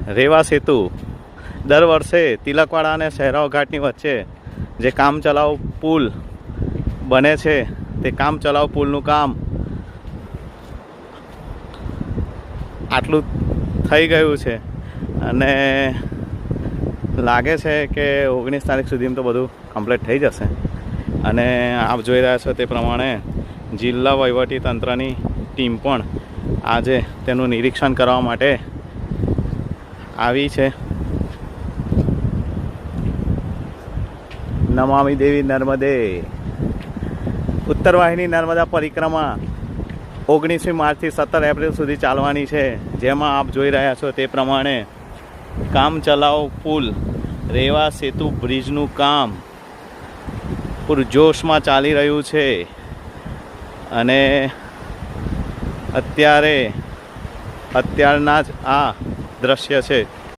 રેવા સેતુ દર વર્ષે તિલકવાડા અને શહેરાવ ઘાટની વચ્ચે જે કામ ચલાઉ પુલ બને છે તે કામ ચલાઉ પુલનું કામ આટલું થઈ ગયું છે અને લાગે છે કે 19 તારીખ સુધીમાં તો બધું કમ્પ્લીટ થઈ જશે. અને આપ જોઈ રહ્યા છો તે પ્રમાણે જિલ્લા વહીવટી તંત્રની ટીમ પણ આજે તેનું નિરીક્ષણ કરવા માટે આવી છે. નમામિ દેવી નર્મદે ઉત્તર વાહિની નર્મદા પરિક્રમા 19મી માર્ચથી 17 એપ્રિલ સુધી ચાલવાની છે, જેમાં આપ જોઈ રહ્યા છો તે પ્રમાણે કામ ચલાઉ પુલ રેવા સેતુ બ્રિજનું કામ પૂરજોશમાં ચાલી રહ્યું છે. અને અત્યારના જ આ દ્રશ્ય છે.